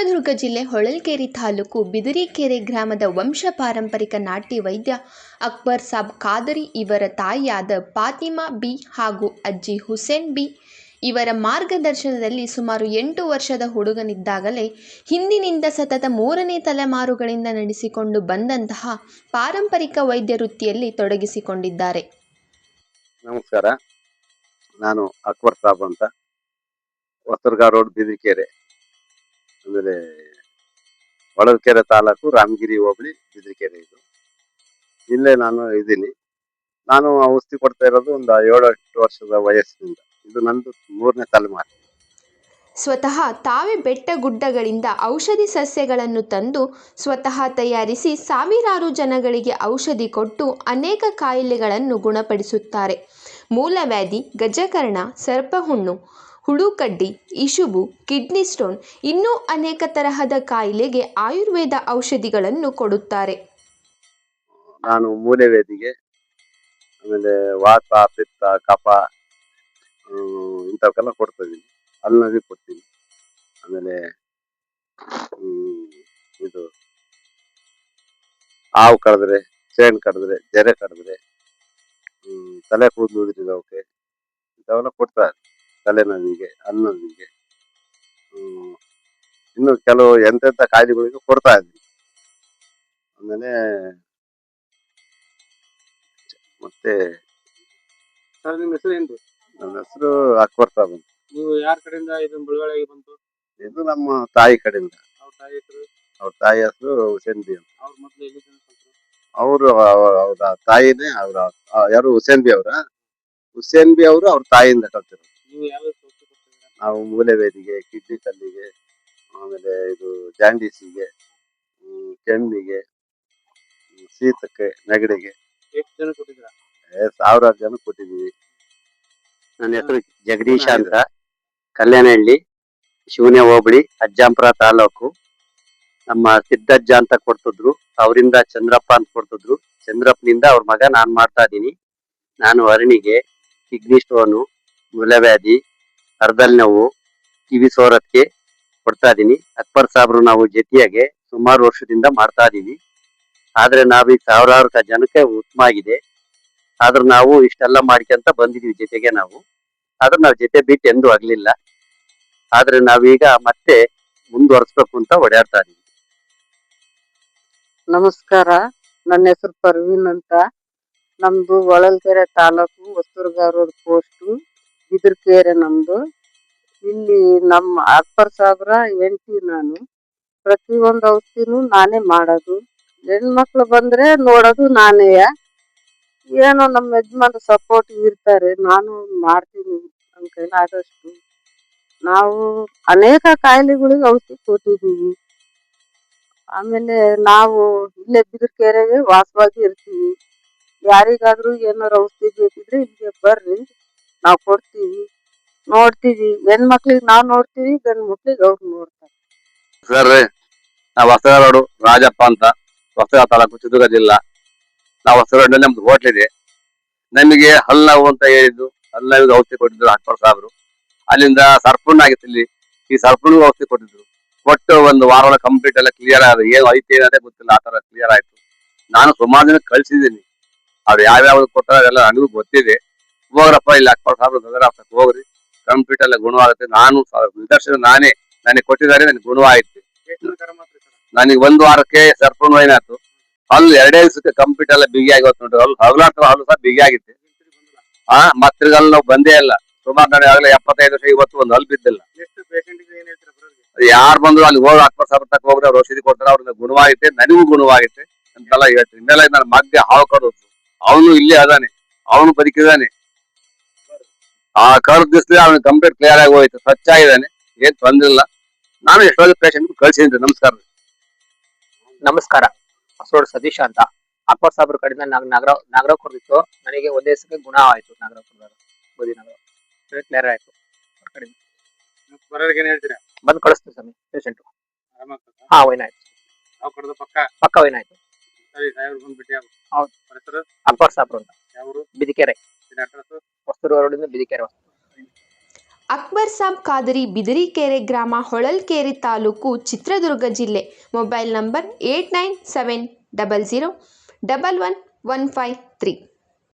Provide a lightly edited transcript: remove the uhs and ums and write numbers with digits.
ಚಿತ್ರದುರ್ಗ ಜಿಲ್ಲೆ ಹೊಳಲ್ಕೆರೆ ತಾಲೂಕು ಬಿದಿರಿಕೆರೆ ಗ್ರಾಮದ ವಂಶ ಪಾರಂಪರಿಕ ನಾಟಿ ವೈದ್ಯ ಅಕ್ಬರ್ ಸಾಬ್ ಖಾದರಿ ಇವರ ತಾಯಿಯಾದ ಫಾತಿಮಾ ಬಿ ಹಾಗೂ ಅಜ್ಜಿ ಹುಸೇನ್ ಬಿ ಇವರ ಮಾರ್ಗದರ್ಶನದಲ್ಲಿ ಸುಮಾರು 8 ವರ್ಷದ ಹುಡುಗನಿದ್ದಾಗಲೇ ಹಿಂದಿನಿಂದ ಸತತ 3ನೇ ತಲೆಮಾರುಗಳಿಂದ ನಡೆಸಿಕೊಂಡು ಬಂದಂತಹ ಪಾರಂಪರಿಕ ವೈದ್ಯ ವೃತ್ತಿಯಲ್ಲಿ ತೊಡಗಿಸಿಕೊಂಡಿದ್ದಾರೆ. ನಮಸ್ಕಾರ, ನಾನು ಅಕ್ಬರ್ ಸಾಬ್ ಅಂತ, ಹೊಸದುರ್ಗ ರೋಡ್ ಬಿದಿರಿಕೆರೆ, ಆಮೇಲೆ ಹೊಳಲ್ಕೆರೆ ತಾಲೂಕು ರಾಮಗಿರಿ ಹೋಬಳಿ ಬಿದಿರಿಕೆರೆ. ಇಲ್ಲೇ ನಾನು ಇದ್ದೀನಿ. ನಾನು ಔಷಧಿ ಕೊಡ್ತಾ ಇರೋದು ಒಂದು 7-8 ವರ್ಷದ ವಯಸ್ಸಿನಿಂದ. ಇದು ನಂದು 3ನೇ ತಲೆಮಾರು. ಸ್ವತಃ ತಾವೇ ಬೆಟ್ಟ ಗುಡ್ಡಗಳಿಂದ ಔಷಧಿ ಸಸ್ಯಗಳನ್ನು ತಂದು ಸ್ವತಃ ತಯಾರಿಸಿ ಸಾವಿರಾರು ಜನಗಳಿಗೆ ಔಷಧಿ ಕೊಟ್ಟು ಅನೇಕ ಕಾಯಿಲೆಗಳನ್ನು ಗುಣಪಡಿಸುತ್ತಾರೆ. ಮೂಲವ್ಯಾಧಿ, ಗಜಕರ್ಣ, ಸರ್ಪಹುಣ್ಣು, ಹುಳುಕಡ್ಡಿ, ಇಶುಬು, ಕಿಡ್ನಿ ಸ್ಟೋನ್ ಇನ್ನೂ ಅನೇಕ ತರಹದ ಕಾಯಿಲೆಗೆ ಆಯುರ್ವೇದ ಔಷಧಿಗಳನ್ನು ಕೊಡುತ್ತಾರೆ. ನಾನು ಮೂಲವ್ಯಾಧಿಗೆ, ಆಮೇಲೆ ವಾತ, ಪಿತ್ತ, ಕಫ ಇಂಥವಕ್ಕೆಲ್ಲ ಕೊಡ್ತಾ ಇದ್ದೀನಿ. ಹಲ್ಲುನೋವಿಗೆ ಕೊಡ್ತೀನಿ. ಆಮೇಲೆ ಇದು ಹಾವು ಕಡಿದ್ರೆ, ಚೇಣು ಕಡಿದ್ರೆ, ಜರೆ ಕಡಿದ್ರೆ, ತಲೆ ಕೂದಲು ಉದುರಿದವಕ್ಕೆ ಇಂಥವೆಲ್ಲ ಕೊಡ್ತಾರೆ. ತಲೆನೋವಿಗೆ, ಹಲ್ಲುನೋವಿಗೆ, ಇನ್ನು ಕೆಲವು ಎಂತೆಂಥ ಕಾಯಿಲೆಗಳಿಗೆ ಕೊಡ್ತಾ ಇದ್ದೀನಿ. ಆಮೇಲೆ ಮತ್ತೆ ಸರ್, ನಿಮ್ಮ ಹೆಸರು ಏನು? ನನ್ನ ಹೆಸರು ಅಕ್ಬರ್ ಸಾಬ್ ಅಂತ. ನೀವು ಯಾರ ಕಡೆಯಿಂದ ಇದನ್ನ ಬಿಡುಗಡೆಗೆ ಬಂತು? ಇದು ನಮ್ಮ ತಾಯಿ ಕಡೆಯಿಂದ. ಅವ್ರ ತಾಯಿ ಹೆಸರು? ಅವ್ರ ತಾಯಿ ಹೆಸರು ಹುಸೇನ್ ಬಿ ಅಂತ. ಅವ್ರ ಮೊದಲು ಎಲ್ಲಿ ಕಲ್ತರು? ಅವರು ಅವ್ರ ತಾಯಿನೇ ಅವ್ರ ಯಾರು ಹುಸೇನ್ ಬಿ ಅವರ ಹುಸೇನ್ ಬಿ ಅವರು ಅವ್ರ ತಾಯಿಯಿಂದ ಕಲ್ತಿರೋದು. ನೀವು ಯಾವ ಔಷಧಿ ಕೊಡ್ತಿದ್ದೀರಾ? ನಾವು ಮೂಲವ್ಯಾಧಿಗೆ, ಕಿಡ್ನಿ ಕಲ್ಲಿಗೆ, ಆಮೇಲೆ ಇದು ಜಾಂಡೀಸಿಗೆ, ಕೆಮ್ಮಿಗೆ, ಶೀತಕ್ಕೆ, ನೆಗಡಿಗೆ ಎಷ್ಟು ಜನ ಕೊಟ್ಟಿದ್ದೀರಾ? ಸಾವಿರಾರು ಜನ ಕೊಟ್ಟಿದ್ದೀವಿ. ನನ್ನ ಹೆಸರು ಜಗದೀಶ ಅಂತ, ಕಲ್ಯಾಣಹಳ್ಳಿ, ಶಿವನೇ ಹೋಬಳಿ, ಅಜ್ಜಂಪುರ ತಾಲೂಕು. ನಮ್ಮ ಸಿದ್ದಜ್ಜ ಅಂತ ಕೊಡ್ತಿದ್ರು, ಅವರಿಂದ ಚಂದ್ರಪ್ಪ ಅಂತ ಕೊಡ್ತಿದ್ರು. ಚಂದ್ರಪ್ಪನಿಂದ ಅವ್ರ ಮಗ ನಾನ್ ಮಾಡ್ತಾ ಇದೀನಿ. ನಾನು ಅರಣಿಗೆ, ಕಿಡ್ನಿ ಸ್ಟೋನು, ಮೂಲವ್ಯಾಧಿ, ಅರ್ಧಲ್ ನೋವು, ಕಿವಿ ಸೋರತ್ಗೆ ಕೊಡ್ತಾ ಇದೀನಿ. ಅಕ್ಬರ್ ಸಾಬ್ರು ನಾವು ಜೊತೆಯಾಗೆ ಸುಮಾರು ವರ್ಷದಿಂದ ಮಾಡ್ತಾ ಇದೀವಿ. ಆದ್ರೆ ನಾವೀಗ ಸಾವಿರಾರು ಜನಕ್ಕೆ ಉತ್ತಮ ಆಗಿದೆ. ಆದ್ರೆ ನಾವು ಇಷ್ಟೆಲ್ಲ ಮಾಡ್ಕೊಂತ ಬಂದಿದೀವಿ ಜೊತೆಗೆ ನಾವು. ಆದ್ರೆ ನಾವು ಜೊತೆ ಬಿಟ್ಟು ಎಂದೂ ಆಗ್ಲಿಲ್ಲ. ಆದ್ರೆ ನಾವೀಗ ಮತ್ತೆ ಮುಂದುವರ್ಸ್ಬೇಕು ಅಂತ ಓಡಾಡ್ತಾ ಇದೀವಿ. ನಮಸ್ಕಾರ, ನನ್ನ ಹೆಸರು ಪರ್ವೀನ್ ಅಂತ. ನಮ್ದು ಹೊಳಲ್ಕೆರೆ ತಾಲೂಕು, ಹೊಸದುರ್ಗ ರೋಡ್ ಪೋಸ್ಟು, ಬಿದಿರಿಕೆರೆ ನಮ್ದು. ಇಲ್ಲಿ ನಮ್ಮ ಅಕ್ಬರ್ ಸಾಬ್ರ ಹೆಂಡತಿ ನಾನು. ಪ್ರತಿಯೊಂದು ಔಷಧಿನೂ ನಾನೇ ಮಾಡೋದು. ಹೆಣ್ಮಕ್ಳು ಬಂದ್ರೆ ನೋಡೋದು ನಾನೇ. ಏನೋ ನಮ್ಮ ಯಜಮಾನ್ರು ಸಪೋರ್ಟ್ ಇರ್ತಾರೆ, ನಾನು ಮಾಡ್ತೀನಿ ನನ್ನ ಕೈಲಾದಷ್ಟು. ನಾವು ಅನೇಕ ಕಾಯಿಲೆಗಳಿಗೆ ಔಷಧಿ ಕೊಟ್ಟಿದ್ದೀವಿ. ಆಮೇಲೆ ನಾವು ಇಲ್ಲೇ ಬಿದಿರಿಕೆರೆಗೆ ವಾಸವಾಗಿ ಇರ್ತೀವಿ. ಯಾರಿಗಾದ್ರೂ ಏನಾರು ಔಷಧಿ ಬೇಕಿದ್ರೆ ಇಲ್ಲಿಗೆ ಬರ್ರಿ, ನಾವು ಕೊಡ್ತೀವಿ, ನೋಡ್ತೀವಿ. ಹೆಣ್ಮಕ್ಳಿಗೆ ನಾವು ನೋಡ್ತೀವಿ, ಗಂಡು ಮಕ್ಳಿಗೆ ಅವ್ರು ನೋಡ್ತಾರೆ. ಸರ್, ನಾವು ಹೊಸದುರ್ಗ ರೋಡು ರಾಜಪ್ಪ ಅಂತ, ಹೊಸದುರ್ಗ ತಾಲೂಕು, ಚಿತ್ರದುರ್ಗ ಜಿಲ್ಲಾ. ನಾವು ಹೊಸದುರ್ಗದಲ್ಲಿ ನಮ್ದು ಹೋಟ್ಲ್ ಇದೆ. ನಮಗೆ ಹಲ್ಲು ನೋವು ಅಂತ ಹೇಳಿದ್ದು, ಹಲ್ಲು ನೋವಿಗೆ ಔಷಧಿ ಕೊಟ್ಟಿದ್ರು ಅಕ್ಬರ್ ಸಾಬ್ರು. ಅಲ್ಲಿಂದ ಸರ್ಪುಣ್ಣ ಆಗಿತ್ತು ಇಲ್ಲಿ, ಈ ಸರ್ಪುಣ್ಣಿಗೆ ಔಷಧಿ ಕೊಟ್ಟಿದ್ರು. ಕೊಟ್ಟು ಒಂದು ವಾರ ಕಂಪ್ಲೀಟ್ ಎಲ್ಲ ಕ್ಲಿಯರ್ ಆದ. ಏನು ಐತೆ ಏನಂತ ಗೊತ್ತಿಲ್ಲ, ಆ ತರ ಕ್ಲಿಯರ್ ಆಯ್ತು. ನಾನು ಸುಮಾರು ದಿನ ಕಳ್ಸಿದ್ದೀನಿ. ಅವ್ರು ಯಾವ್ಯಾವ್ದು ಕೊಟ್ಟಾರ ಅದೆಲ್ಲ ನನಗೂ ಗೊತ್ತಿದೆ. ಹೋಗ್ರಪ್ಪ, ಇಲ್ಲಿ ಅಕ್ಬರ್ ಸಾಬ್ರು ದೊಡ್ಡರಾಗ್ತಕ್ಕೆ ಹೋಗ್ರಿ, ಕಂಪ್ಲೀಟ್ ಎಲ್ಲ ಗುಣವಾಗುತ್ತೆ. ನಾನು ನಿದರ್ಶನ ನನಗೆ ಕೊಟ್ಟಿದ್ದಾರೆ, ನನಗೆ ಗುಣವಾಯ್ತು. ನನಗೆ 1 ವಾರಕ್ಕೆ ಸರ್ಪುಣ್ಣ ಏನಾಯ್ತು, ಹಲ್ಲು 2 ದಿವಸಕ್ಕೆ ಕಂಪ್ಲೀಟ್ ಎಲ್ಲ ಬಿಗಿ ಆಗೋತ್ ನೋಡ್ರಿ. ಹಲ್ಲು ಹಗಲಾಡ್ತಾವ, ಹಲ್ಲು ಸಹ ಬಿಗಿ ಆಗಿತ್ತು. ಮತ್ತಿರ್ಗಲ್ ನಾವು ಬಂದೇ ಇಲ್ಲ. ಸುಮಾರು ನಾನು ಆಗಲೇ 75 ವರ್ಷ, ಇವತ್ತು ಒಂದು ಹಲ್ಲು ಬಿದ್ದಿಲ್ಲ. ಯಾರು ಬಂದ್ರು ಅಲ್ಲಿ ಹೋಗಿ ಅಕ್ಬರ್ ಸಾಬ್ರ ತಕ್ಕ ಹೋಗ್ರೆ ಅವ್ರು ಔಷಧಿ ಕೊಡ್ತಾರೆ. ಅವ್ರಿಂದ ಗುಣವಾಗುತ್ತೆ, ನನಗೂ ಗುಣವಾಗುತ್ತೆ ಅಂತೆಲ್ಲ ಹೇಳ್ತೀನಿ. ಇನ್ನೆಲ್ಲ ನನ್ನ ಮಗ್ಗೆ ಹಾವು ಕಡೋದು, ಅವನು ಇಲ್ಲೇ ಅದಾನೆ, ಅವನು ಬದುಕಿದಾನೆ. ಆ ಕರ್ದ್ ದಿವಸ ಅವ್ನಿಗೆ ಕಂಪ್ಲೀಟ್ ಕ್ಲಿಯರ್ ಆಗಿ ಹೋಯ್ತು, ಸ್ವಚ್ಛ ಆಗಿದ್ದಾನೆ, ಏನ್ ತೊಂದ್ರೆ ಇಲ್ಲ. ನಾನು ಎಷ್ಟೊಂದು ಪೇಷಂಟ್ ಕಳ್ಸಿದ್ದೀನಿ. ನಮಸ್ಕಾರ. ನಮಸ್ಕಾರ, ಹೊಸರೋಡ್ ಸತೀಶ ಅಂತ. ಅಕ್ಬರ್ ಸಾಬ್ರ ಕಡೆಯಿಂದ ನಾಗರಾವ್ ಕೊಡ್ತಿತ್ತು. ನನಗೆ ಒಂದೇ ದಿವಸಕ್ಕೆ ಗುಣ ಆಯ್ತು. ನಾಗರಾವ್ ಬದಿ ನಾಗರಾವ್ ಕ್ಲಿಯರ್ ಆಯ್ತು. ಬಂದ್ ಕಳಿಸ್ತೀವಿ ಸ್ವಾಮಿ ಪೇಷಂಟ್. ಹಾ, ವೈನಾಯ್ತು, ಪಕ್ಕ ವೈನಾಯ್ತು. ಹೌದು, ಅಕ್ಬರ್ ಸಾಬ್ರು ಅಂತ, ಬಿದಿಕೆರೆ, ಹೊಸದುರ್ಗ ರೋಡಿಂದ ಬಿದಿಕೆರೆ. ಅಕ್ಬರ್ ಸಾಬ್ ಖಾದರಿ, ಬಿದಿರಿಕೆರೆ ಗ್ರಾಮ, ಹೊಳಲ್ಕೆರೆ ತಾಲೂಕು, ಚಿತ್ರದುರ್ಗ ಜಿಲ್ಲೆ. Mobile number 8970011153.